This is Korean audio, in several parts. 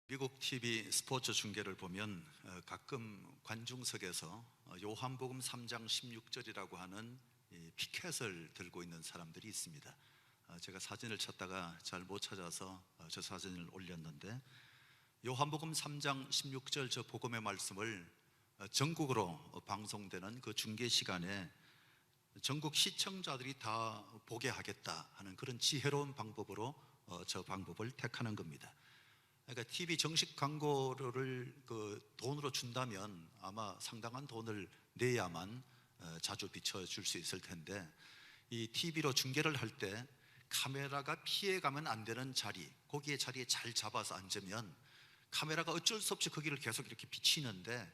미국 TV 스포츠 중계를 보면 가끔 관중석에서 요한복음 3장 16절이라고 하는 피켓을 들고 있는 사람들이 있습니다. 제가 사진을 찾다가 잘 못 찾아서 저 사진을 올렸는데, 요한복음 3장 16절 저 복음의 말씀을 전국으로 방송되는 그 중계 시간에 전국 시청자들이 다 보게 하겠다 하는 그런 지혜로운 방법으로 저 방법을 택하는 겁니다. 그러니까 TV 정식 광고를 돈으로 준다면 아마 상당한 돈을 내야만 자주 비춰줄 수 있을 텐데, 이 TV로 중계를 할 때 카메라가 피해가면 안 되는 자리, 거기에 자리에 잘 잡아서 앉으면 카메라가 어쩔 수 없이 거기를 계속 이렇게 비치는데,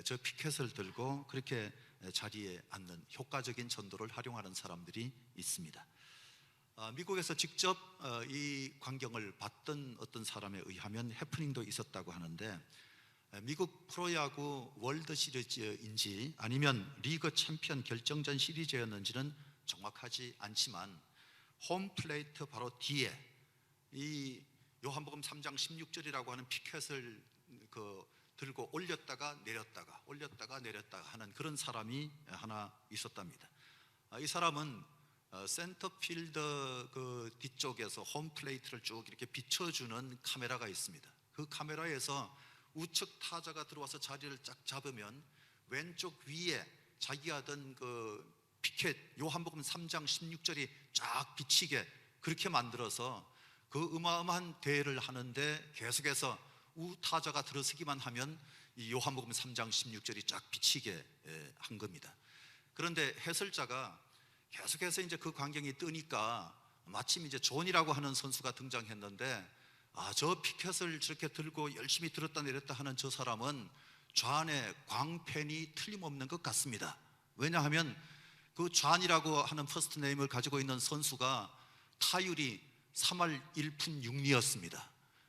저 피켓을 들고 그렇게 자리에 앉는 효과적인 전도를 활용하는 사람들이 있습니다. 미국에서 직접 이 광경을 봤던 어떤 사람에 의하면 해프닝도 있었다고 하는데, 미국 프로야구 월드 시리즈인지 아니면 리그 챔피언 결정전 시리즈였는지는 정확하지 않지만, 홈플레이트 바로 뒤에 이 요한복음 3장 16절이라고 하는 피켓을 들고 올렸다가 내렸다가 올렸다가 내렸다가 하는 그런 사람이 하나 있었답니다. 이 사람은 센터필드 뒤쪽에서 홈플레이트를 쭉 이렇게 비춰주는 카메라가 있습니다. 그 카메라에서 우측 타자가 들어와서 자리를 쫙 잡으면 왼쪽 위에 자기가 하던 피켓 요한복음 3장 16절이 쫙 비치게 그렇게 만들어서 그 어마어마한 대회를 하는데 계속해서 우타자가 들어서기만 하면 이 요한복음 3장 16절이 쫙 비치게 한 겁니다. 그런데 해설자가 계속해서 이제 그 광경이 뜨니까 마침 이제 존이라고 하는 선수가 등장했는데, 저 피켓을 저렇게 들고 열심히 들었다 내렸다 하는 저 사람은 좌안에 광팬이 틀림없는 것 같습니다. 왜냐하면 그 좌안이라고 하는 퍼스트 네임을 가지고 있는 선수가 타율이 3할 1푼 6리였습니다.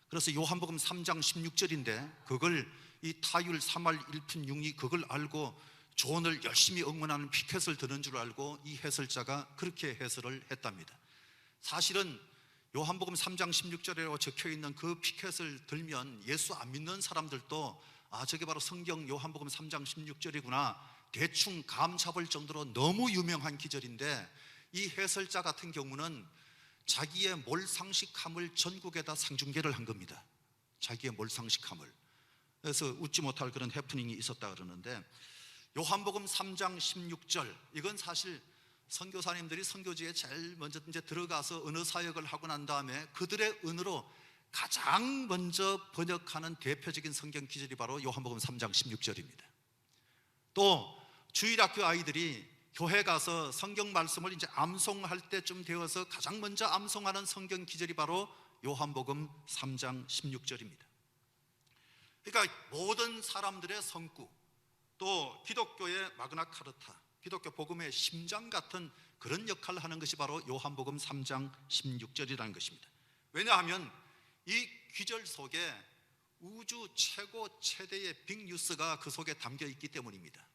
그래서 요한복음 3장 16절인데 그걸 이 타율 3할 1푼 6리 그걸 알고 존을 열심히 응원하는 피켓을 드는 줄 알고 이 해설자가 그렇게 해설을 했답니다. 사실은 요한복음 3장 16절이라고 적혀있는 그 피켓을 들면 예수 안 믿는 사람들도 저게 바로 성경 요한복음 3장 16절이구나 대충 감 잡을 정도로 너무 유명한 기절인데, 이 해설자 같은 경우는 자기의 몰상식함을 전국에다 상중계를 한 겁니다. 자기의 몰상식함을. 그래서 웃지 못할 그런 해프닝이 있었다 그러는데, 요한복음 3장 16절, 이건 사실 선교사님들이 선교지에 제일 먼저 이제 들어가서 언어 사역을 하고 난 다음에 그들의 언어로 가장 먼저 번역하는 대표적인 성경 기절이 바로 요한복음 3장 16절입니다. 또 주일학교 아이들이 교회 가서 성경 말씀을 이제 암송할 때쯤 되어서 가장 먼저 암송하는 성경 기절이 바로 요한복음 3장 16절입니다. 그러니까 모든 사람들의 성구, 또 기독교의 마그나 카르타, 기독교 복음의 심장 같은 그런 역할을 하는 것이 바로 요한복음 3장 16절이라는 것입니다. 왜냐하면 이 귀절 속에 우주 최고 최대의 빅뉴스가 그 속에 담겨 있기 때문입니다.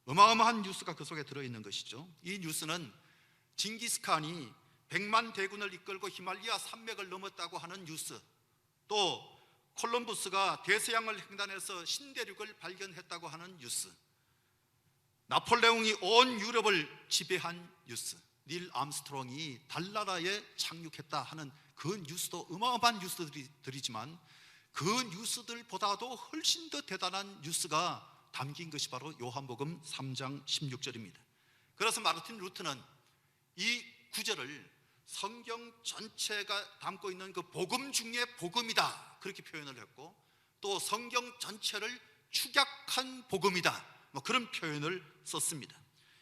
어마어마한 뉴스가 그 속에 들어있는 것이죠. 이 뉴스는 징기스칸이 100만 대군을 이끌고 히말리아 산맥을 넘었다고 하는 뉴스, 또 콜럼부스가 대서양을 횡단해서 신대륙을 발견했다고 하는 뉴스, 나폴레옹이 온 유럽을 지배한 뉴스, 닐 암스트롱이 달나라에 착륙했다 하는 그 뉴스도 어마어마한 뉴스들이지만, 그 뉴스들보다도 훨씬 더 대단한 뉴스가 담긴 것이 바로 요한복음 3장 16절입니다. 그래서 마르틴 루터는 이 구절을 성경 전체가 담고 있는 그 복음 중에 복음이다 그렇게 표현을 했고, 또 성경 전체를 축약한 복음이다 그런 표현을 썼습니다.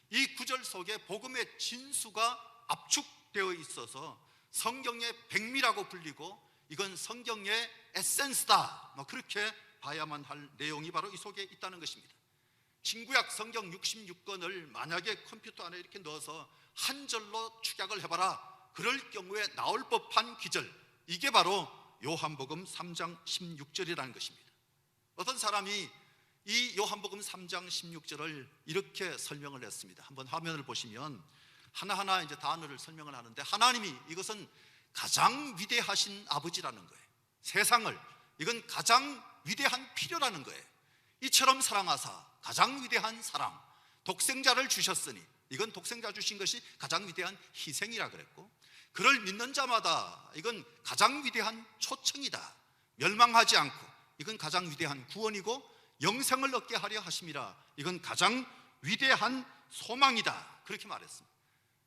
이 구절 속에 복음의 진수가 압축되어 있어서 성경의 백미라고 불리고, 이건 성경의 에센스다 그렇게 봐야만 할 내용이 바로 이 속에 있다는 것입니다. 신구약 성경 66권을 만약에 컴퓨터 안에 이렇게 넣어서 한 절로 축약을 해봐라, 그럴 경우에 나올 법한 기절, 이게 바로 요한복음 3장 16절이라는 것입니다. 어떤 사람이 이 요한복음 3장 16절을 이렇게 설명을 했습니다. 한번 화면을 보시면 하나하나 이제 단어를 설명을 하는데, 하나님이 이것은 가장 위대하신 아버지라는 거예요. 세상을 이건 가장 위대한 필요라는 거예요. 이처럼 사랑하사 가장 위대한 사랑, 독생자를 주셨으니, 이건 독생자 주신 것이 가장 위대한 희생이라 그랬고, 그를 믿는 자마다 이건 가장 위대한 초청이다. 멸망하지 않고 이건 가장 위대한 구원이고, 영생을 얻게 하려 하심이라, 이건 가장 위대한 소망이다. 그렇게 말했습니다.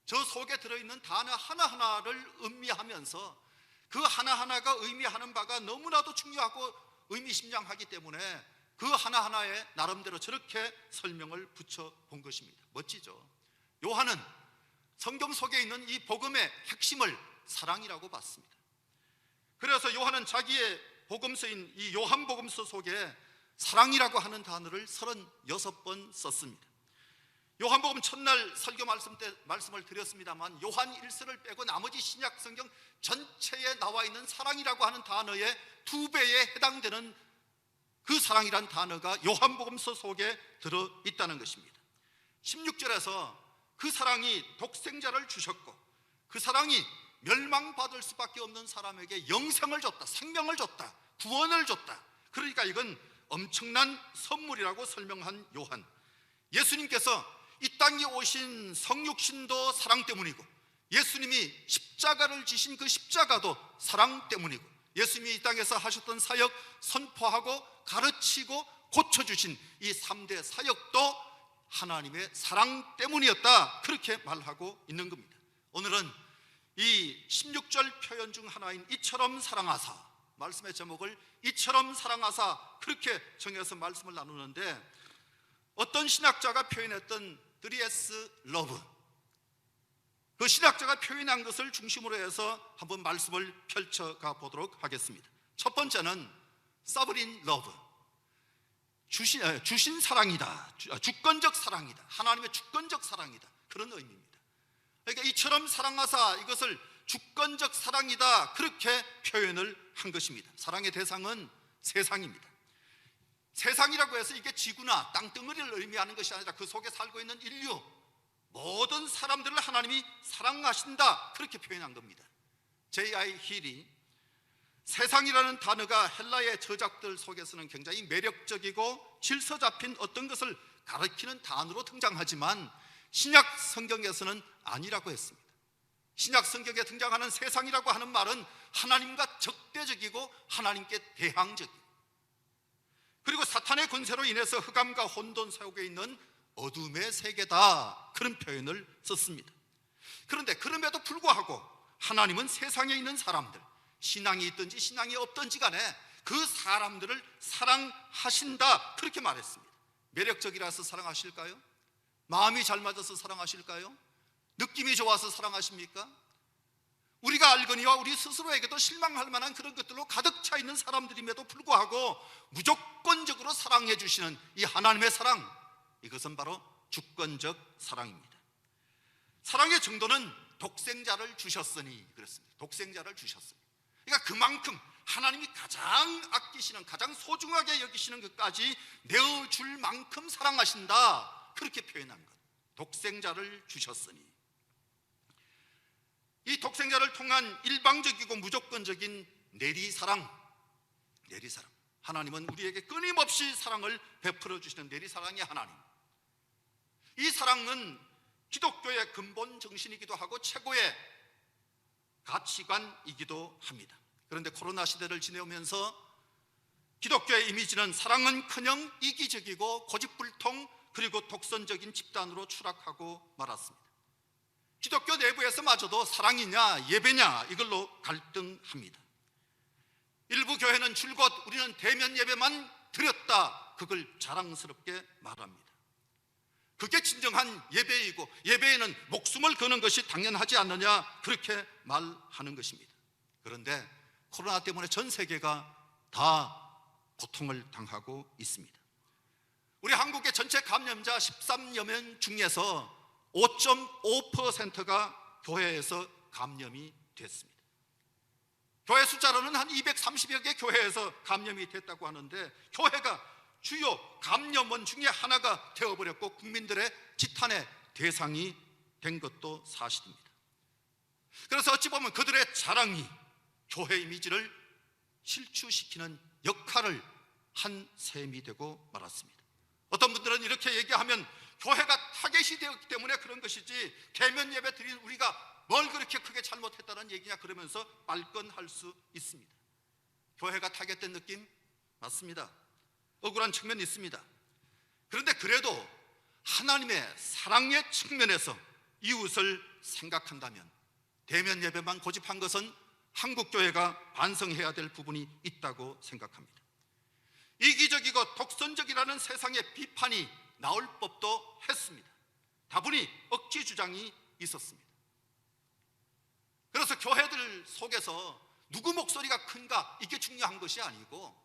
저 속에 들어있는 단어 하나하나를 음미하면서 그 하나하나가 의미하는 바가 너무나도 중요하고 의미심장하기 때문에 그 하나하나에 나름대로 저렇게 설명을 붙여본 것입니다. 멋지죠? 요한은 성경 속에 있는 이 복음의 핵심을 사랑이라고 봤습니다. 그래서 요한은 자기의 복음서인 이 요한복음서 속에 사랑이라고 하는 단어를 36번 썼습니다. 요한복음 첫날 설교 말씀 때 말씀을 드렸습니다만, 요한 1서를 빼고 나머지 신약 성경 전체에 나와 있는 사랑이라고 하는 단어의 2배에 해당되는 그 사랑이란 단어가 요한복음서 속에 들어있다는 것입니다. 16절에서 그 사랑이 독생자를 주셨고 그 사랑이 멸망받을 수밖에 없는 사람에게 영생을 줬다, 생명을 줬다, 구원을 줬다. 그러니까 이건 엄청난 선물이라고 설명한 요한. 예수님께서 이 땅에 오신 성육신도 사랑 때문이고, 예수님이 십자가를 지신 그 십자가도 사랑 때문이고, 예수님이 이 땅에서 하셨던 사역, 선포하고 가르치고 고쳐주신 이 3대 사역도 하나님의 사랑 때문이었다. 그렇게 말하고 있는 겁니다. 오늘은 이 16절 표현 중 하나인 이처럼 사랑하사, 말씀의 제목을 이처럼 사랑하사 그렇게 정해서 말씀을 나누는데, 어떤 신학자가 표현했던 드리에스 러브, 그 신학자가 표현한 것을 중심으로 해서 한번 말씀을 펼쳐가 보도록 하겠습니다. 첫 번째는 서브린 러브, 주신 사랑이다, 주권적 사랑이다, 하나님의 주권적 사랑이다, 그런 의미입니다. 그러니까 이처럼 사랑하사, 이것을 주권적 사랑이다, 그렇게 표현을 한 것입니다. 사랑의 대상은 세상입니다. 세상이라고 해서 이게 지구나 땅덩어리를 의미하는 것이 아니라 그 속에 살고 있는 인류, 모든 사람들을 하나님이 사랑하신다, 그렇게 표현한 겁니다. J.I. 힐이 세상이라는 단어가 헬라의 저작들 속에서는 굉장히 매력적이고 질서 잡힌 어떤 것을 가리키는 단어로 등장하지만 신약 성경에서는 아니라고 했습니다. 신약 성경에 등장하는 세상이라고 하는 말은 하나님과 적대적이고 하나님께 대항적이고, 그리고 사탄의 권세로 인해서 흑암과 혼돈 속에 있는 어둠의 세계다, 그런 표현을 썼습니다. 그런데 그럼에도 불구하고 하나님은 세상에 있는 사람들, 신앙이 있든지 신앙이 없든지 간에 그 사람들을 사랑하신다, 그렇게 말했습니다. 매력적이라서 사랑하실까요? 마음이 잘 맞아서 사랑하실까요? 느낌이 좋아서 사랑하십니까? 우리가 알거니와 우리 스스로에게도 실망할 만한 그런 것들로 가득 차 있는 사람들임에도 불구하고 무조건적으로 사랑해 주시는 이 하나님의 사랑, 이것은 바로 주권적 사랑입니다. 사랑의 정도는 독생자를 주셨으니 그렇습니다. 독생자를 주셨으니, 그러니까 그만큼 하나님이 가장 아끼시는, 가장 소중하게 여기시는 것까지 내어줄 만큼 사랑하신다, 그렇게 표현한 것. 독생자를 주셨으니, 이 독생자를 통한 일방적이고 무조건적인 내리사랑, 하나님은 우리에게 끊임없이 사랑을 베풀어 주시는 내리사랑의 하나님. 이 사랑은 기독교의 근본 정신이기도 하고 최고의 가치관이기도 합니다. 그런데 코로나 시대를 지내오면서 기독교의 이미지는 사랑은커녕 이기적이고 고집불통 그리고 독선적인 집단으로 추락하고 말았습니다. 기독교 내부에서마저도 사랑이냐 예배냐 이걸로 갈등합니다. 일부 교회는 줄곧 우리는 대면 예배만 드렸다, 그걸 자랑스럽게 말합니다. 그게 진정한 예배이고 예배에는 목숨을 거는 것이 당연하지 않느냐, 그렇게 말하는 것입니다. 그런데 코로나 때문에 전 세계가 다 고통을 당하고 있습니다. 우리 한국의 전체 감염자 13여 명 중에서 5.5%가 교회에서 감염이 됐습니다. 교회 숫자로는 한 230여 개 교회에서 감염이 됐다고 하는데, 교회가 주요 감염원 중에 하나가 되어버렸고 국민들의 지탄의 대상이 된 것도 사실입니다. 그래서 어찌 보면 그들의 자랑이 교회 이미지를 실추시키는 역할을 한 셈이 되고 말았습니다. 어떤 분들은 이렇게 얘기하면 교회가 타겟이 되었기 때문에 그런 것이지 대면 예배 드린 우리가 뭘 그렇게 크게 잘못했다는 얘기냐 그러면서 발끈할 수 있습니다. 교회가 타겟된 느낌 맞습니다. 억울한 측면이 있습니다. 그런데 그래도 하나님의 사랑의 측면에서 이웃을 생각한다면 대면 예배만 고집한 것은 한국교회가 반성해야 될 부분이 있다고 생각합니다. 이기적이고 독선적이라는 세상의 비판이 나올 법도 했습니다. 다분히 억지 주장이 있었습니다. 그래서 교회들 속에서 누구 목소리가 큰가 이게 중요한 것이 아니고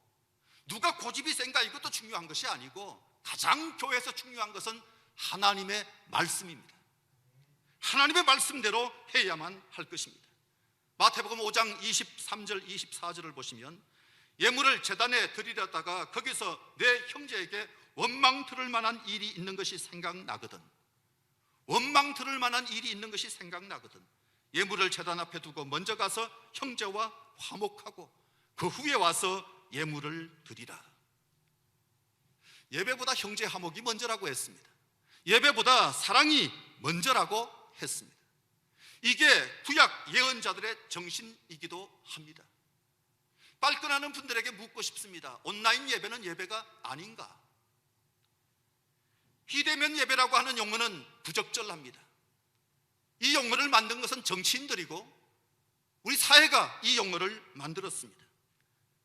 누가 고집이 센가 이것도 중요한 것이 아니고 가장 교회에서 중요한 것은 하나님의 말씀입니다. 하나님의 말씀대로 해야만 할 것입니다. 마태복음 5장 23절 24절을 보시면 예물을 제단에 드리려다가 거기서 내 형제에게 원망 들을 만한 일이 있는 것이 생각나거든 예물을 제단 앞에 두고 먼저 가서 형제와 화목하고 그 후에 와서 예물을 드리라. 예배보다 형제 화목이 먼저라고 했습니다. 예배보다 사랑이 먼저라고 했습니다. 이게 구약 예언자들의 정신이기도 합니다. 발끈하는 분들에게 묻고 싶습니다. 온라인 예배는 예배가 아닌가? 비대면 예배라고 하는 용어는 부적절합니다. 이 용어를 만든 것은 정치인들이고 우리 사회가 이 용어를 만들었습니다.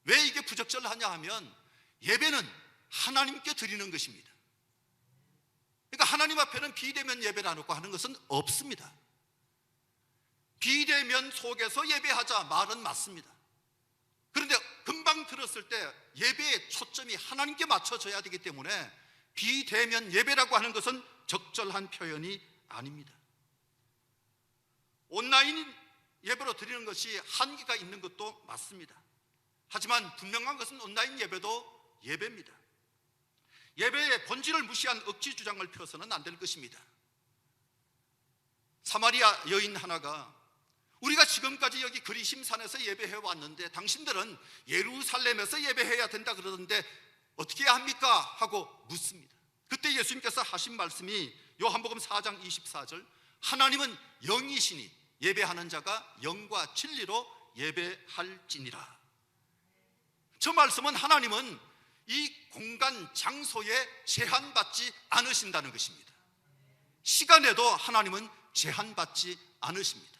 왜 이게 부적절하냐 하면 예배는 하나님께 드리는 것입니다. 그러니까 하나님 앞에는 비대면 예배라고 하는 것은 없습니다. 비대면 속에서 예배하자 말은 맞습니다. 그런데 금방 들었을 때 예배의 초점이 하나님께 맞춰져야 되기 때문에 비대면 예배라고 하는 것은 적절한 표현이 아닙니다. 온라인 예배로 드리는 것이 한계가 있는 것도 맞습니다. 하지만 분명한 것은 온라인 예배도 예배입니다. 예배의 본질을 무시한 억지 주장을 펴서는 안 될 것입니다. 사마리아 여인 하나가 우리가 지금까지 여기 그리심산에서 예배해 왔는데 당신들은 예루살렘에서 예배해야 된다 그러던데 어떻게 해야 합니까? 하고 묻습니다. 그때 예수님께서 하신 말씀이 요한복음 4장 24절 하나님은 영이시니 예배하는 자가 영과 진리로 예배할지니라. 저 말씀은 하나님은 이 공간 장소에 제한받지 않으신다는 것입니다. 시간에도 하나님은 제한받지 않으십니다.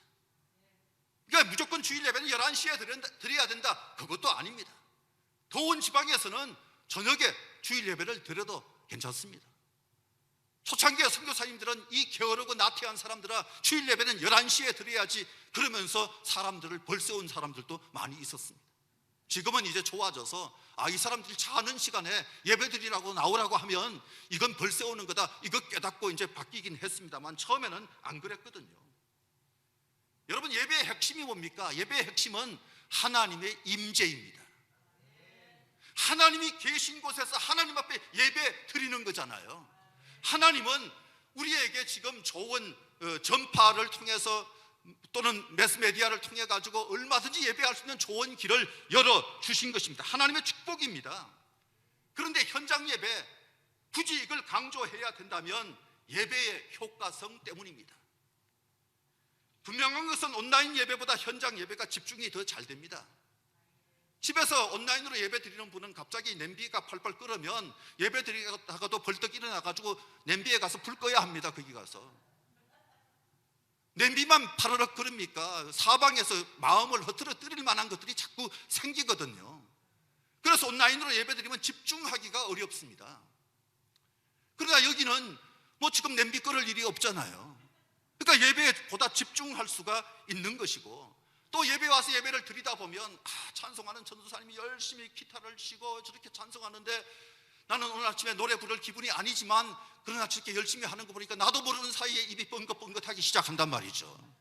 그러니까 무조건 주일 예배는 11시에 드려야 된다 그것도 아닙니다. 더운 지방에서는 저녁에 주일 예배를 드려도 괜찮습니다. 초창기에 선교사님들은 이 게으르고 나태한 사람들아 주일 예배는 11시에 드려야지 그러면서 사람들을 벌세운 사람들도 많이 있었습니다. 지금은 이제 좋아져서 이 사람들이 자는 시간에 예배 드리라고 나오라고 하면 이건 벌세우는 거다 이거 깨닫고 이제 바뀌긴 했습니다만 처음에는 안 그랬거든요. 여러분 예배의 핵심이 뭡니까? 예배의 핵심은 하나님의 임재입니다. 하나님이 계신 곳에서 하나님 앞에 예배 드리는 거잖아요. 하나님은 우리에게 지금 좋은 전파를 통해서 또는 매스메디아를 통해 가지고 얼마든지 예배할 수 있는 좋은 길을 열어주신 것입니다. 하나님의 축복입니다. 그런데 현장 예배 굳이 이걸 강조해야 된다면 예배의 효과성 때문입니다. 분명한 것은 온라인 예배보다 현장 예배가 집중이 더 잘 됩니다. 집에서 온라인으로 예배 드리는 분은 갑자기 냄비가 펄펄 끓으면 예배 드리다가도 벌떡 일어나가지고 냄비에 가서 불 꺼야 합니다. 거기 가서 냄비만 파르륵 끓습니까? 사방에서 마음을 흐트러 뜨릴 만한 것들이 자꾸 생기거든요. 그래서 온라인으로 예배 드리면 집중하기가 어렵습니다. 그러나 여기는 뭐 지금 냄비 끓을 일이 없잖아요. 그러니까 예배에 보다 집중할 수가 있는 것이고 또 예배 와서 예배를 드리다 보면 찬송하는 전도사님이 열심히 기타를 치고 저렇게 찬송하는데 나는 오늘 아침에 노래 부를 기분이 아니지만 그러나 저렇게 열심히 하는 거 보니까 나도 모르는 사이에 입이 뻥긋뻥긋하기 시작한단 말이죠.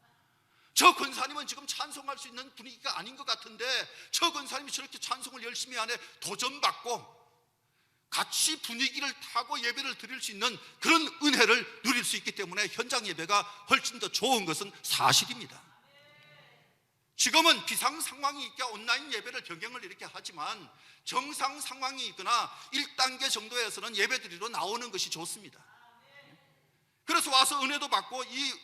저 권사님은 지금 찬송할 수 있는 분위기가 아닌 것 같은데 저 권사님이 저렇게 찬송을 열심히 하네. 도전받고 같이 분위기를 타고 예배를 드릴 수 있는 그런 은혜를 누릴 수 있기 때문에 현장 예배가 훨씬 더 좋은 것은 사실입니다. 지금은 비상 상황이 있게 온라인 예배를 변경을 이렇게 하지만 정상 상황이 있거나 1단계 정도에서는 예배드리러 나오는 것이 좋습니다. 그래서 와서 은혜도 받고 이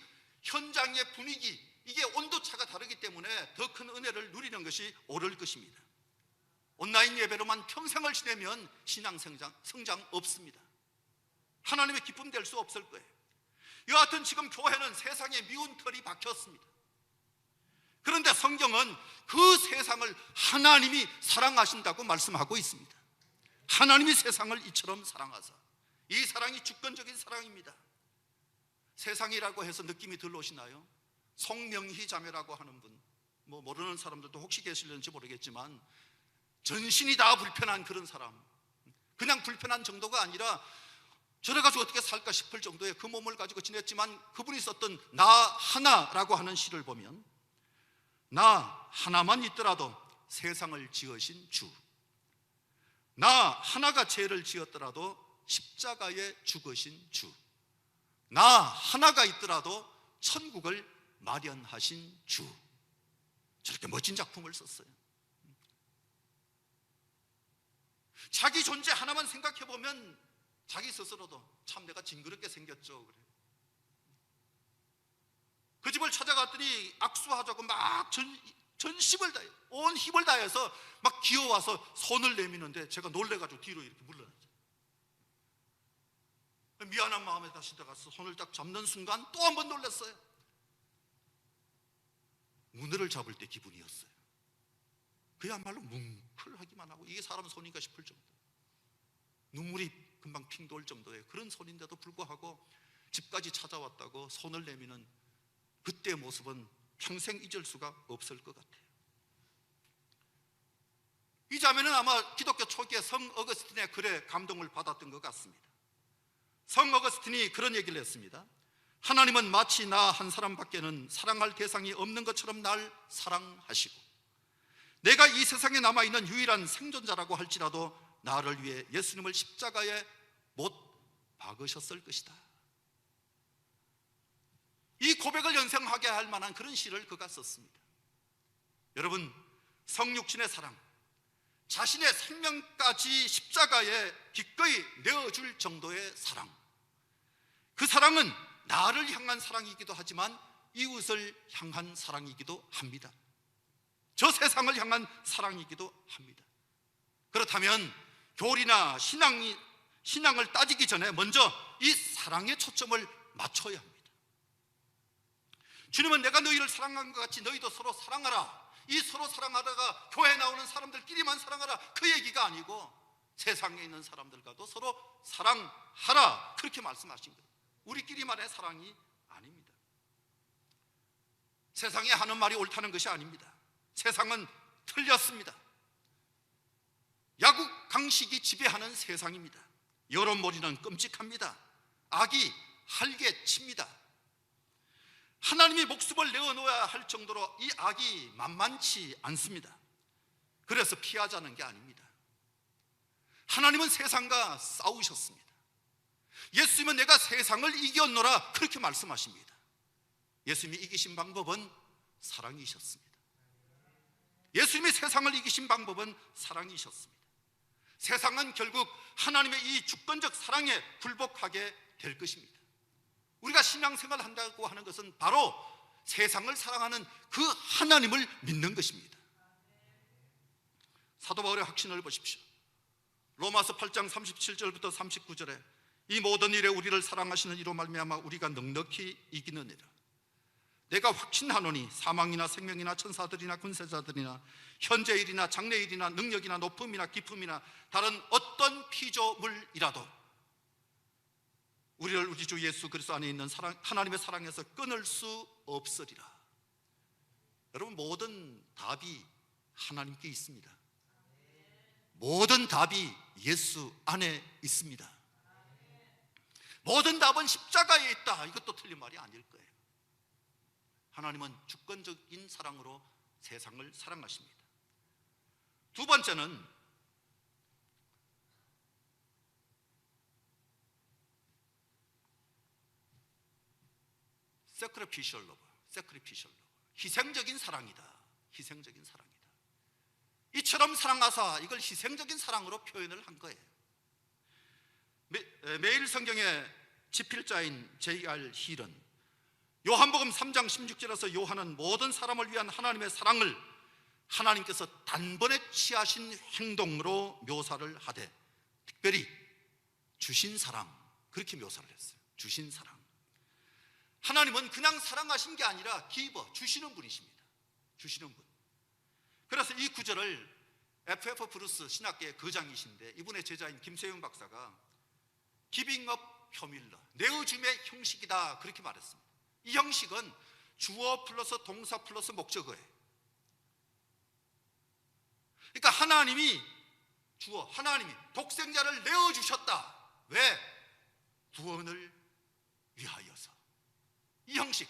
현장의 분위기, 이게 온도차가 다르기 때문에 더 큰 은혜를 누리는 것이 옳을 것입니다. 온라인 예배로만 평생을 지내면 신앙 성장 없습니다. 하나님의 기쁨 될 수 없을 거예요. 여하튼 지금 교회는 세상에 미운 털이 박혔습니다. 그런데 성경은 그 세상을 하나님이 사랑하신다고 말씀하고 있습니다. 하나님이 세상을 이처럼 사랑하사, 이 사랑이 주권적인 사랑입니다. 세상이라고 해서 느낌이 덜 오시나요? 송명희 자매라고 하는 분, 모르는 사람들도 혹시 계실는지 모르겠지만 전신이 다 불편한 그런 사람, 그냥 불편한 정도가 아니라 저래가지고 어떻게 살까 싶을 정도의 그 몸을 가지고 지냈지만 그분이 썼던 나 하나라고 하는 시를 보면, 나 하나만 있더라도 세상을 지으신 주, 나 하나가 죄를 지었더라도 십자가에 죽으신 주, 나 하나가 있더라도 천국을 마련하신 주, 저렇게 멋진 작품을 썼어요. 자기 존재 하나만 생각해 보면 자기 스스로도 참 내가 징그럽게 생겼죠. 그래. 그 집을 찾아갔더니 악수하자고 막 전심을 다해, 온 힘을 다해서 막 기어와서 손을 내미는데 제가 놀래가지고 뒤로 이렇게 물러났죠. 미안한 마음에 다시 들어가서 손을 딱 잡는 순간 또 한 번 놀랐어요. 문어를 잡을 때 기분이었어요. 그야말로 뭉클하기만 하고 이게 사람 손인가 싶을 정도, 눈물이 금방 핑 돌 정도의 그런 손인데도 불구하고 집까지 찾아왔다고 손을 내미는 그때의 모습은 평생 잊을 수가 없을 것 같아요. 이 자매는 아마 기독교 초기에 성 어거스틴의 글에 감동을 받았던 것 같습니다. 성 어거스틴이 그런 얘기를 했습니다. 하나님은 마치 나 한 사람밖에는 사랑할 대상이 없는 것처럼 날 사랑하시고, 내가 이 세상에 남아있는 유일한 생존자라고 할지라도 나를 위해 예수님을 십자가에 못 박으셨을 것이다. 이 고백을 연상하게 할 만한 그런 시를 그가 썼습니다. 여러분, 성육신의 사랑, 자신의 생명까지 십자가에 기꺼이 내어줄 정도의 사랑, 그 사랑은 나를 향한 사랑이기도 하지만 이웃을 향한 사랑이기도 합니다. 저 세상을 향한 사랑이기도 합니다. 그렇다면 교리나 신앙을 따지기 전에 먼저 이 사랑의 초점을 맞춰야 합니다. 주님은 내가 너희를 사랑한 것 같이 너희도 서로 사랑하라, 이 서로 사랑하다가 교회에 나오는 사람들끼리만 사랑하라, 그 얘기가 아니고 세상에 있는 사람들과도 서로 사랑하라, 그렇게 말씀하신 거예요. 우리끼리만의 사랑이 아닙니다. 세상에 하는 말이 옳다는 것이 아닙니다. 세상은 틀렸습니다. 야국 강식이 지배하는 세상입니다. 여론몰이는 끔찍합니다. 악이 활개칩니다. 하나님이 목숨을 내어놓아야 할 정도로 이 악이 만만치 않습니다. 그래서 피하자는 게 아닙니다. 하나님은 세상과 싸우셨습니다. 예수님은 내가 세상을 이겼노라, 그렇게 말씀하십니다. 예수님이 이기신 방법은 사랑이셨습니다. 예수님이 세상을 이기신 방법은 사랑이셨습니다. 세상은 결국 하나님의 이 주권적 사랑에 굴복하게 될 것입니다. 우리가 신앙생활을 한다고 하는 것은 바로 세상을 사랑하는 그 하나님을 믿는 것입니다. 사도 바울의 확신을 보십시오. 로마서 8장 37절부터 39절에 이 모든 일에 우리를 사랑하시는 이로 말미암아 우리가 넉넉히 이기느니라. 내가 확신하노니 사망이나 생명이나 천사들이나 군세자들이나 현재일이나 장래일이나 능력이나 높음이나 깊음이나 다른 어떤 피조물이라도 우리를 우리 주 예수 그리스도 안에 있는 하나님의 사랑에서 끊을 수 없으리라. 여러분, 모든 답이 하나님께 있습니다. 모든 답이 예수 안에 있습니다. 모든 답은 십자가에 있다, 이것도 틀린 말이 아닐 거예요. 하나님은 주권적인 사랑으로 세상을 사랑하십니다. 두 번째는 sacrificial love, 희생적인 사랑이다. 희생적인 사랑이다. 이처럼 사랑하사, 이걸 희생적인 사랑으로 표현을 한 거예요. 매일 성경의 집필자인 J.R. 힐은 요한복음 3장 16절에서 요한은 모든 사람을 위한 하나님의 사랑을 하나님께서 단번에 취하신 행동으로 묘사를 하되, 특별히 주신 사랑, 그렇게 묘사를 했어요. 주신 사랑. 하나님은 그냥 사랑하신 게 아니라 기버, 주시는 분이십니다. 주시는 분. 그래서 이 구절을 F.F. 브루스 신학계의 거장이신데 이분의 제자인 김세용 박사가 Giving up humility, 내어줌의 형식이다, 그렇게 말했습니다. 이 형식은 주어 플러스 동사 플러스 목적어예요. 그러니까 하나님이 독생자를 내어주셨다. 왜? 구원을 위하여서. 이 형식,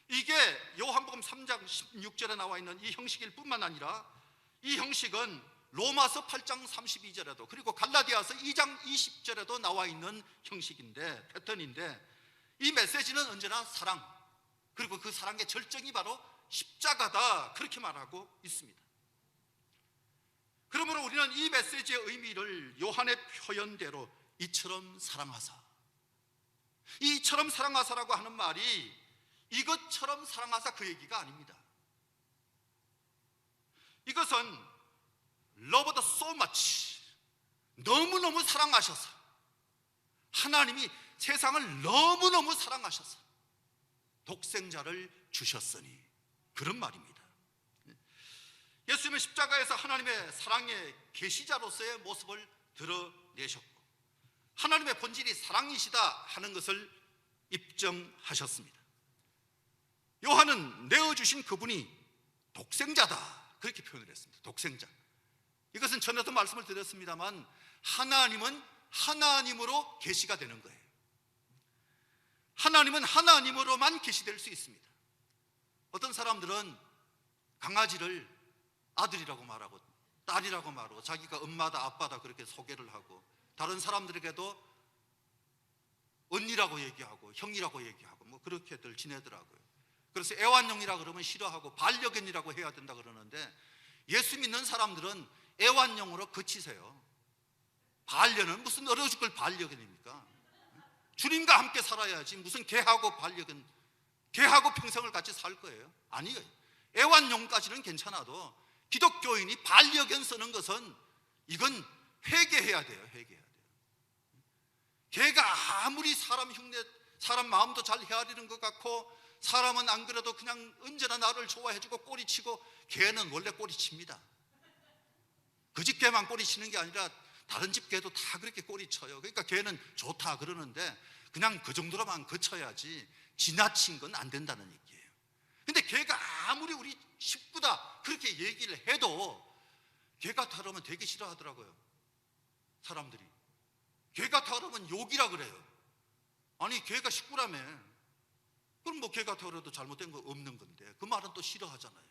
이게 요한복음 3장 16절에 나와 있는 이 형식일 뿐만 아니라 이 형식은 로마서 8장 32절에도 그리고 갈라디아서 2장 20절에도 나와 있는 형식인데, 패턴인데, 이 메시지는 언제나 사랑, 그리고 그 사랑의 절정이 바로 십자가다, 그렇게 말하고 있습니다. 그러므로 우리는 이 메시지의 의미를 요한의 표현대로 이처럼 사랑하사, 이처럼 사랑하사라고 하는 말이 이것처럼 사랑하사 그 얘기가 아닙니다. 이것은 loved so much, 너무너무 사랑하셔서, 하나님이 세상을 너무너무 사랑하셔서 독생자를 주셨으니, 그런 말입니다. 예수님은 십자가에서 하나님의 사랑의 계시자로서의 모습을 드러내셨고 하나님의 본질이 사랑이시다 하는 것을 입증하셨습니다. 요한은 내어주신 그분이 독생자다, 그렇게 표현을 했습니다. 독생자. 이것은 전에도 말씀을 드렸습니다만 하나님은 하나님으로 계시가 되는 거예요. 하나님은 하나님으로만 계시될 수 있습니다. 어떤 사람들은 강아지를 아들이라고 말하고 딸이라고 말하고 자기가 엄마다 아빠다 그렇게 소개를 하고, 다른 사람들에게도 언니라고 얘기하고 형이라고 얘기하고 뭐 그렇게들 지내더라고요. 그래서 애완용이라 그러면 싫어하고 반려견이라고 해야 된다 그러는데, 예수 믿는 사람들은 애완용으로 그치세요. 반려는 무슨 어려 죽을 반려견입니까? 주님과 함께 살아야지 무슨 개하고 반려견, 개하고 평생을 같이 살 거예요? 아니에요. 애완용까지는 괜찮아도 기독교인이 반려견 쓰는 것은 이건 회개해야 돼요. 회개해야 돼요. 개가 아무리 사람 흉내, 사람 마음도 잘 헤아리는 것 같고, 사람은 안 그래도 그냥 언제나 나를 좋아해주고 꼬리치고, 개는 원래 꼬리칩니다. 그 집 개만 꼬리치는 게 아니라 다른 집 개도 다 그렇게 꼬리쳐요. 그러니까 개는 좋다 그러는데 그냥 그 정도로만 그쳐야지 지나친 건 안 된다는 얘기예요. 근데 개가 아무리 우리 식구다 그렇게 얘기를 해도 개가 다르면 되게 싫어하더라고요. 사람들이 개가 다르면 욕이라 그래요. 아니 개가 식구라며, 그럼 뭐 개가 다르도 잘못된 거 없는 건데 그 말은 또 싫어하잖아요.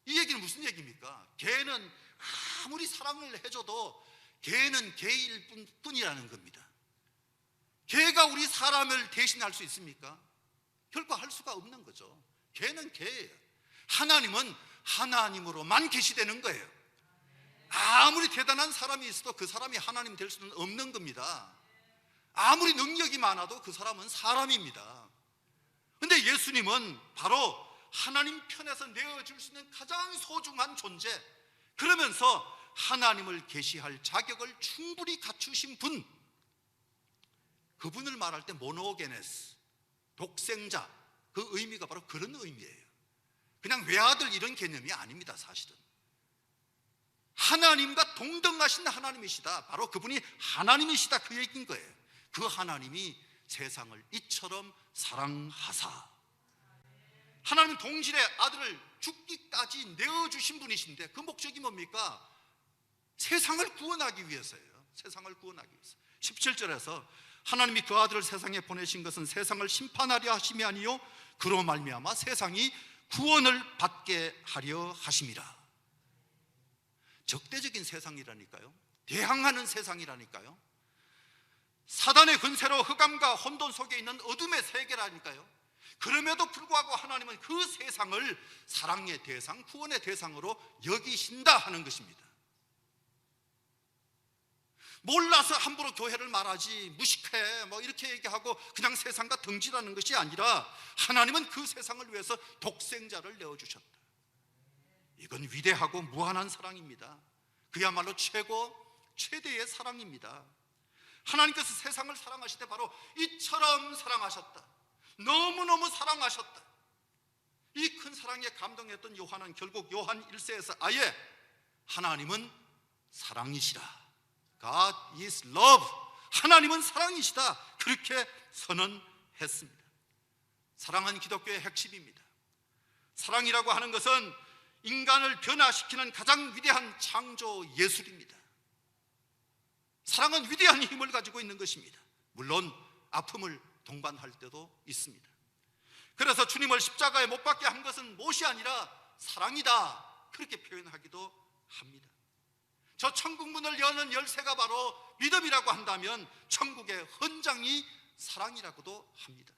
이 얘기는 무슨 얘기입니까? 개는 아무리 사랑을 해줘도 개는 개일 뿐이라는 겁니다. 개가 우리 사람을 대신할 수 있습니까? 결코 할 수가 없는 거죠. 개는 개예요. 하나님은 하나님으로만 계시되는 거예요. 아무리 대단한 사람이 있어도 그 사람이 하나님 될 수는 없는 겁니다. 아무리 능력이 많아도 그 사람은 사람입니다. 근데 예수님은 바로 하나님 편에서 내어줄 수 있는 가장 소중한 존재, 그러면서 하나님을 계시할 자격을 충분히 갖추신 분, 그분을 말할 때 모노게네스, 독생자, 그 의미가 바로 그런 의미예요. 그냥 외아들 이런 개념이 아닙니다. 사실은 하나님과 동등하신 하나님이시다, 바로 그분이 하나님이시다, 그 얘기인 거예요. 그 하나님이 세상을 이처럼 사랑하사, 하나님은 동질의 아들을 죽기까지 내어주신 분이신데 그 목적이 뭡니까? 세상을 구원하기 위해서예요. 세상을 구원하기 위해서. 17절에서 하나님이 그 아들을 세상에 보내신 것은 세상을 심판하려 하심이 아니요 그로 말미암아 세상이 구원을 받게 하려 하심이라. 적대적인 세상이라니까요. 대항하는 세상이라니까요. 사단의 근세로 흑암과 혼돈 속에 있는 어둠의 세계라니까요. 그럼에도 불구하고 하나님은 그 세상을 사랑의 대상, 구원의 대상으로 여기신다 하는 것입니다. 몰라서 함부로 교회를 말하지, 무식해 이렇게 얘기하고 그냥 세상과 등지라는 것이 아니라 하나님은 그 세상을 위해서 독생자를 내어주셨다. 이건 위대하고 무한한 사랑입니다. 그야말로 최대의 사랑입니다. 하나님께서 세상을 사랑하실 때 바로 이처럼 사랑하셨다. 너무너무 사랑하셨다. 이 큰 사랑에 감동했던 요한은 결국 요한 1세에서 아예 하나님은 사랑이시라, God is love, 하나님은 사랑이시다, 그렇게 선언했습니다. 사랑은 기독교의 핵심입니다. 사랑이라고 하는 것은 인간을 변화시키는 가장 위대한 창조 예술입니다. 사랑은 위대한 힘을 가지고 있는 것입니다. 물론 아픔을 동반할 때도 있습니다. 그래서 주님을 십자가에 못 박게 한 것은 못이 아니라 사랑이다, 그렇게 표현하기도 합니다. 저 천국문을 여는 열쇠가 바로 믿음이라고 한다면 천국의 헌장이 사랑이라고도 합니다.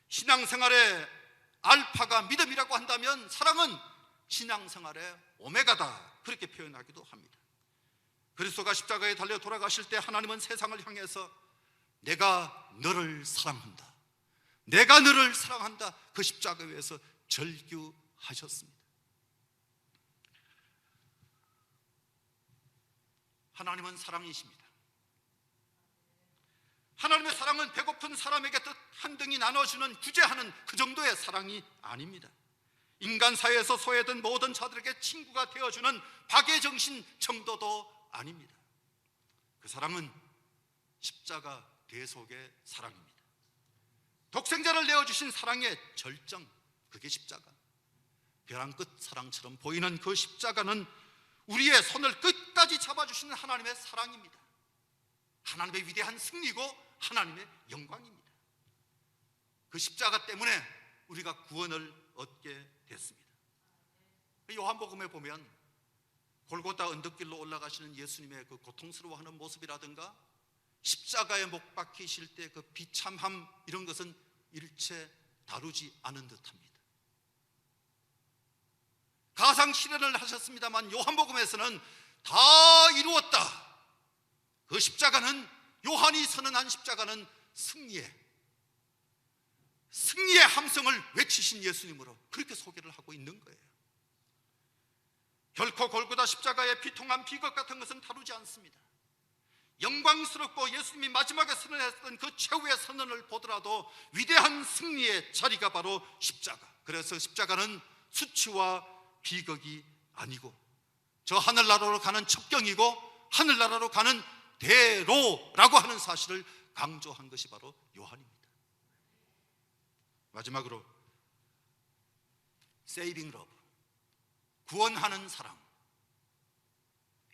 신앙생활의 알파가 믿음이라고 한다면 사랑은 신앙생활의 오메가다, 그렇게 표현하기도 합니다. 그리스도가 십자가에 달려 돌아가실 때 하나님은 세상을 향해서 내가 너를 사랑한다, 내가 너를 사랑한다, 그 십자가 위에서 절규하셨습니다. 하나님은 사랑이십니다. 하나님의 사랑은 배고픈 사람에게 뜻 한 덩이 나눠주는, 구제하는 그 정도의 사랑이 아닙니다. 인간 사회에서 소외된 모든 자들에게 친구가 되어주는 박애정신 정도도 아닙니다. 그 사랑은 십자가 대속의 사랑입니다. 독생자를 내어주신 사랑의 절정, 그게 십자가. 벼랑 끝 사랑처럼 보이는 그 십자가는 우리의 손을 끝까지 잡아주시는 하나님의 사랑입니다. 하나님의 위대한 승리고 하나님의 영광입니다. 그 십자가 때문에 우리가 구원을 얻게 됐습니다. 요한복음에 보면 골고다 언덕길로 올라가시는 예수님의 그 고통스러워하는 모습이라든가 십자가에 못 박히실 때 그 비참함, 이런 것은 일체 다루지 않은 듯합니다. 가상 실현을 하셨습니다만 요한복음에서는 다 이루었다, 그 십자가는, 요한이 선언한 십자가는 승리의 함성을 외치신 예수님으로 그렇게 소개를 하고 있는 거예요. 결코 골고다 십자가의 비통한 비극 같은 것은 다루지 않습니다. 영광스럽고 예수님이 마지막에 선언했던 그 최후의 선언을 보더라도 위대한 승리의 자리가 바로 십자가. 그래서 십자가는 수치와 비극이 아니고 저 하늘나라로 가는 첩경이고 하늘나라로 가는 대로라고 하는 사실을 강조한 것이 바로 요한입니다. 마지막으로 saving love, 구원하는 사랑.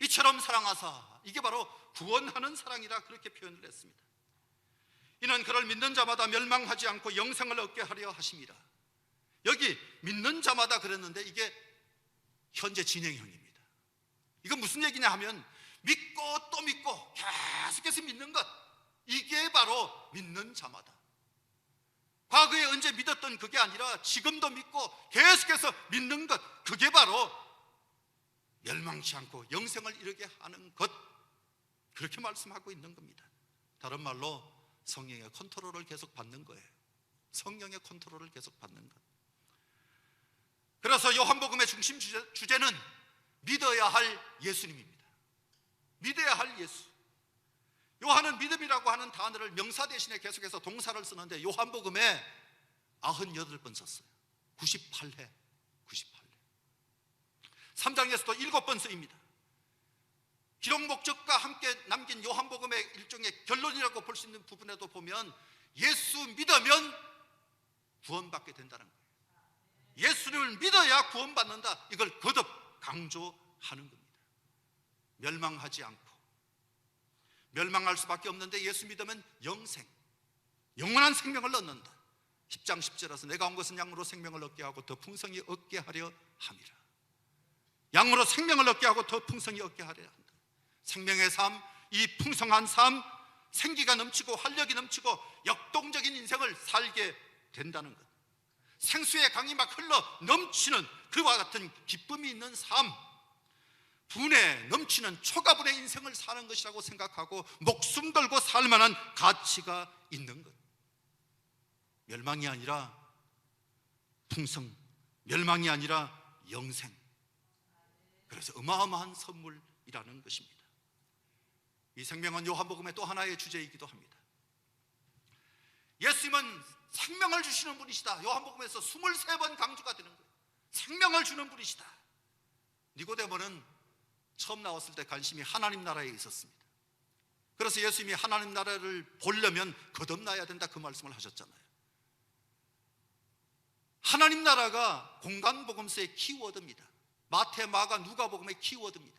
이처럼 사랑하사, 이게 바로 구원하는 사랑이라 그렇게 표현을 했습니다. 이는 그를 믿는 자마다 멸망하지 않고 영생을 얻게 하려 하심이라. 여기 믿는 자마다 그랬는데 이게 현재 진행형입니다. 이건 무슨 얘기냐 하면 믿고 또 믿고 계속해서 믿는 것, 이게 바로 믿는 자마다. 과거에 언제 믿었던 그게 아니라 지금도 믿고 계속해서 믿는 것, 그게 바로 멸망치 않고 영생을 이루게 하는 것, 그렇게 말씀하고 있는 겁니다. 다른 말로 성령의 컨트롤을 계속 받는 거예요. 성령의 컨트롤을 계속 받는 것. 그래서 요한복음의 중심 주제는 믿어야 할 예수님입니다. 믿어야 할 예수. 요한은 믿음이라고 하는 단어를 명사 대신에 계속해서 동사를 쓰는데 요한복음에 98번 썼어요. 98회. 3장에서도 7번 쓰입니다. 기록 목적과 함께 남긴 요한복음의 일종의 결론이라고 볼 수 있는 부분에도 보면 예수 믿으면 구원받게 된다는 거예요. 예수를 믿어야 구원받는다, 이걸 거듭 강조하는 겁니다. 멸망하지 않고, 멸망할 수밖에 없는데 예수 믿으면 영생, 영원한 생명을 얻는다. 10장 10절에서 내가 온 것은 양으로 생명을 얻게 하고 더 풍성히 얻게 하려 함이라. 양으로 생명을 얻게 하고 더 풍성히 얻게 하려 한다. 생명의 삶, 이 풍성한 삶, 생기가 넘치고 활력이 넘치고 역동적인 인생을 살게 된다는 것. 생수의 강이 막 흘러 넘치는 그와 같은 기쁨이 있는 삶, 분에 넘치는 초가분의 인생을 사는 것이라고 생각하고 목숨 걸고 살 만한 가치가 있는 것. 멸망이 아니라 풍성, 멸망이 아니라 영생. 그래서 어마어마한 선물이라는 것입니다. 이 생명은 요한복음의 또 하나의 주제이기도 합니다. 예수님은 생명을 주시는 분이시다. 요한복음에서 23번 강조가 되는 거예요. 생명을 주는 분이시다. 니고데모는 처음 나왔을 때 관심이 하나님 나라에 있었습니다. 그래서 예수님이 하나님 나라를 보려면 거듭나야 된다 그 말씀을 하셨잖아요. 하나님 나라가 공간복음서의 키워드입니다. 마태, 마가, 누가복음의 키워드입니다.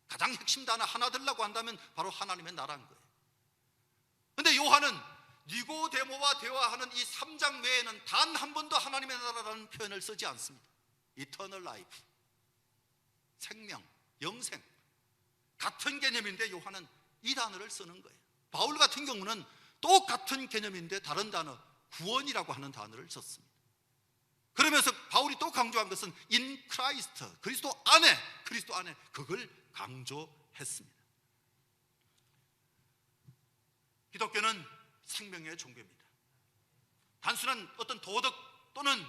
가장 핵심 단어 하나 들라고 한다면 바로 하나님의 나라인 거예요. 그런데 요한은 니고데모와 대화하는 이 3장 외에는 단 한 번도 하나님의 나라라는 표현을 쓰지 않습니다. Eternal life, 생명, 영생, 같은 개념인데 요한은 이 단어를 쓰는 거예요. 바울 같은 경우는 똑같은 개념인데 다른 단어, 구원이라고 하는 단어를 썼습니다. 그러면서 바울이 또 강조한 것은 in Christ, 그리스도 안에 그걸 강조했습니다. 기독교는 생명의 종교입니다. 단순한 어떤 도덕 또는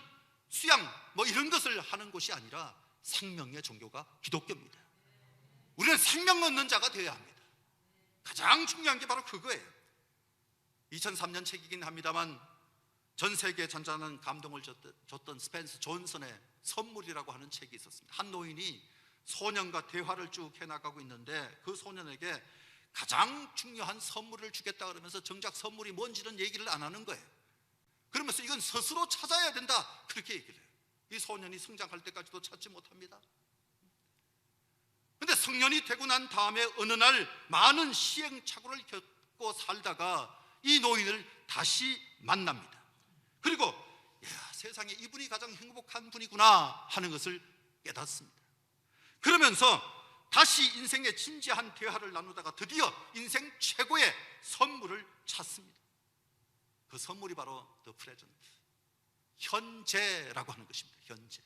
수양 이런 것을 하는 곳이 아니라 생명의 종교가 기독교입니다. 우리는 생명 얻는 자가 되어야 합니다. 가장 중요한 게 바로 그거예요. 2003년 책이긴 합니다만 전 세계에 잔잔한 감동을 줬던 스펜서 존슨의 선물이라고 하는 책이 있었습니다. 한 노인이 소년과 대화를 쭉 해나가고 있는데 그 소년에게 가장 중요한 선물을 주겠다 그러면서 정작 선물이 뭔지는 얘기를 안 하는 거예요. 그러면서 이건 스스로 찾아야 된다 그렇게 얘기를 해요. 이 소년이 성장할 때까지도 찾지 못합니다. 그런데 성년이 되고 난 다음에 어느 날 많은 시행착오를 겪고 살다가 이 노인을 다시 만납니다. 그리고 세상에 이분이 가장 행복한 분이구나 하는 것을 깨닫습니다. 그러면서 다시 인생의 진지한 대화를 나누다가 드디어 인생 최고의 선물을 찾습니다. 그 선물이 바로 The Present, 현재라고 하는 것입니다. 현재.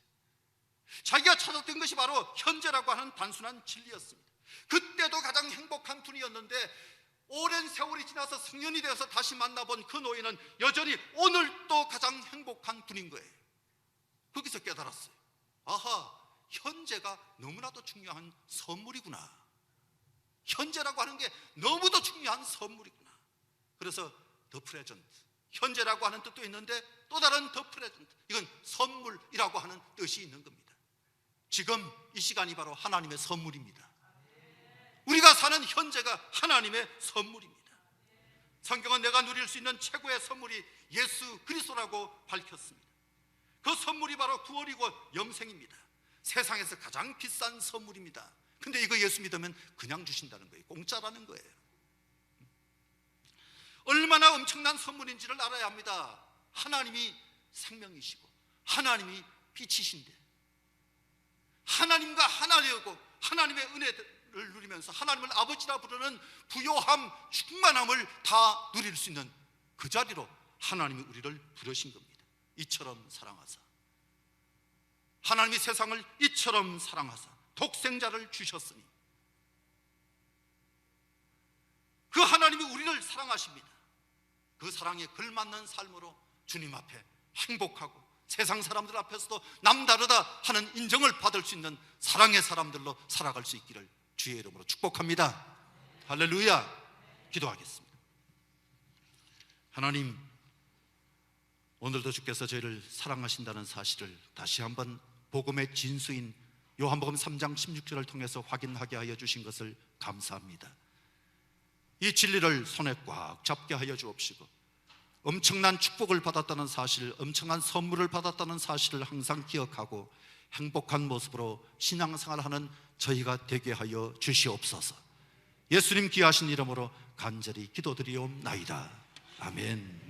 자기가 찾았던 것이 바로 현재라고 하는 단순한 진리였습니다. 그때도 가장 행복한 분이었는데 오랜 세월이 지나서 성년이 되어서 다시 만나본 그 노인은 여전히 오늘도 가장 행복한 분인 거예요. 거기서 깨달았어요. 아하, 현재가 너무나도 중요한 선물이구나. 현재라고 하는 게 너무도 중요한 선물이구나. 그래서 The Present, 현재라고 하는 뜻도 있는데 또 다른 The Present, 이건 선물이라고 하는 뜻이 있는 겁니다. 지금 이 시간이 바로 하나님의 선물입니다. 우리가 사는 현재가 하나님의 선물입니다. 성경은 내가 누릴 수 있는 최고의 선물이 예수 그리스도라고 밝혔습니다. 그 선물이 바로 구원이고 영생입니다. 세상에서 가장 비싼 선물입니다. 근데 이거 예수 믿으면 그냥 주신다는 거예요. 공짜라는 거예요. 얼마나 엄청난 선물인지를 알아야 합니다. 하나님이 생명이시고 하나님이 빛이신데 하나님과 하나 되고 하나님의 은혜를 누리면서 하나님을 아버지라 부르는 부요함, 충만함을 다 누릴 수 있는 그 자리로 하나님이 우리를 부르신 겁니다. 이처럼 사랑하사, 하나님이 세상을 이처럼 사랑하사 독생자를 주셨으니 그 하나님이 우리를 사랑하십니다. 그 사랑에 걸맞는 삶으로 주님 앞에 행복하고 세상 사람들 앞에서도 남다르다 하는 인정을 받을 수 있는 사랑의 사람들로 살아갈 수 있기를 주의 이름으로 축복합니다. 할렐루야. 기도하겠습니다. 하나님, 오늘도 주께서 저희를 사랑하신다는 사실을 다시 한번 복음의 진수인 요한복음 3장 16절을 통해서 확인하게 하여 주신 것을 감사합니다. 이 진리를 손에 꽉 잡게 하여 주옵시고 엄청난 축복을 받았다는 사실, 엄청난 선물을 받았다는 사실을 항상 기억하고 행복한 모습으로 신앙생활하는 저희가 되게 하여 주시옵소서. 예수님 귀하신 이름으로 간절히 기도드리옵나이다. 아멘.